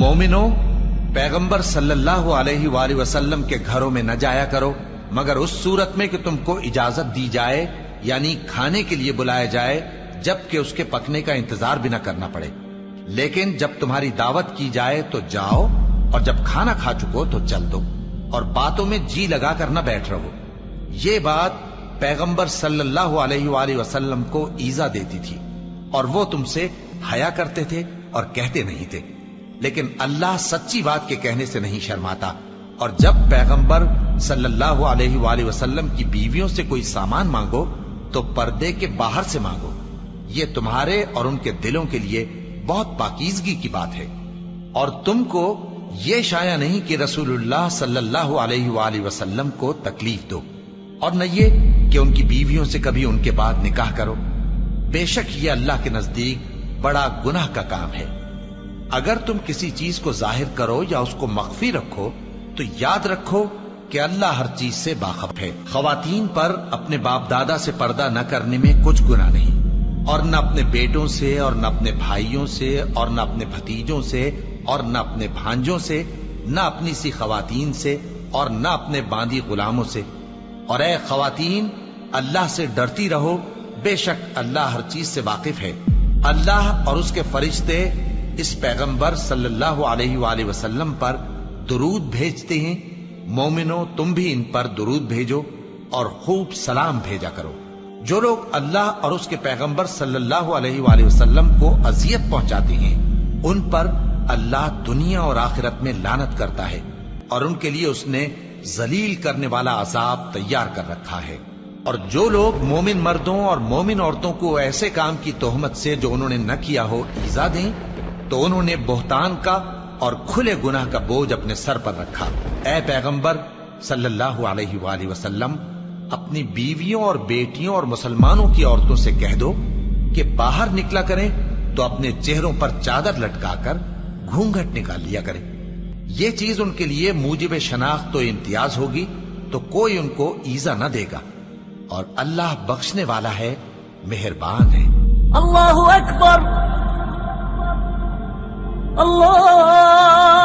مومنو، پیغمبر صلی اللہ علیہ وآلہ وسلم کے گھروں میں نہ جایا کرو مگر اس صورت میں کہ تم کو اجازت دی جائے، یعنی کھانے کے لیے بلایا جائے جبکہ اس کے پکنے کا انتظار بھی نہ کرنا پڑے۔ لیکن جب تمہاری دعوت کی جائے تو جاؤ، اور جب کھانا کھا چکو تو چل دو، اور باتوں میں جی لگا کر نہ بیٹھ رہو۔ یہ بات پیغمبر صلی اللہ علیہ وآلہ وسلم کو ایذا دیتی تھی، اور وہ تم سے حیا کرتے تھے اور کہتے نہیں تھے، لیکن اللہ سچی بات کے کہنے سے نہیں شرماتا۔ اور جب پیغمبر صلی اللہ علیہ وآلہ وسلم کی بیویوں سے کوئی سامان مانگو تو پردے کے باہر سے مانگو، یہ تمہارے اور ان کے دلوں کے لیے بہت پاکیزگی کی بات ہے۔ اور تم کو یہ شایع نہیں کہ رسول اللہ صلی اللہ علیہ وآلہ وسلم کو تکلیف دو، اور نہ یہ کہ ان کی بیویوں سے کبھی ان کے بعد نکاح کرو، بے شک یہ اللہ کے نزدیک بڑا گناہ کا کام ہے۔ اگر تم کسی چیز کو ظاہر کرو یا اس کو مخفی رکھو تو یاد رکھو کہ اللہ ہر چیز سے باخبر ہے۔ خواتین پر اپنے باپ دادا سے پردہ نہ کرنے میں کچھ گناہ نہیں، اور نہ اپنے بیٹوں سے، اور نہ اپنے بھائیوں سے، اور نہ اپنے بھتیجوں سے، اور نہ اپنے بھانجوں سے، نہ اپنی سی خواتین سے، اور نہ اپنے باندی غلاموں سے۔ اور اے خواتین، اللہ سے ڈرتی رہو، بے شک اللہ ہر چیز سے واقف ہے۔ اللہ اور اس کے فرشتے اس پیغمبر صلی اللہ علیہ وآلہ وسلم پر درود بھیجتے ہیں۔ مومنو، تم بھی ان پر درود بھیجو اور خوب سلام بھیجا کرو۔ جو لوگ اللہ اور اس کے پیغمبر صلی اللہ علیہ وآلہ وسلم کو اذیت پہنچاتے ہیں ان پر اللہ دنیا اور آخرت میں لعنت کرتا ہے، اور ان کے لیے اس نے ذلیل کرنے والا عذاب تیار کر رکھا ہے۔ اور جو لوگ مومن مردوں اور مومن عورتوں کو ایسے کام کی تہمت سے جو انہوں نے نہ کیا ہو ایذا دیں تو انہوں نے بہتان کا اور کھلے گناہ کا بوجھ اپنے سر پر رکھا۔ اے پیغمبر صلی اللہ علیہ وآلہ وسلم، اپنی بیویوں اور بیٹیوں اور مسلمانوں کی عورتوں سے کہہ دو کہ باہر نکلا کریں تو اپنے چہروں پر چادر لٹکا کر گھونگھٹ نکال لیا کریں۔ یہ چیز ان کے لیے موجب شناخت و امتیاز ہوگی تو کوئی ان کو ایذا نہ دے گا، اور اللہ بخشنے والا ہے، مہربان ہے۔ اللہ اکبر، اللہ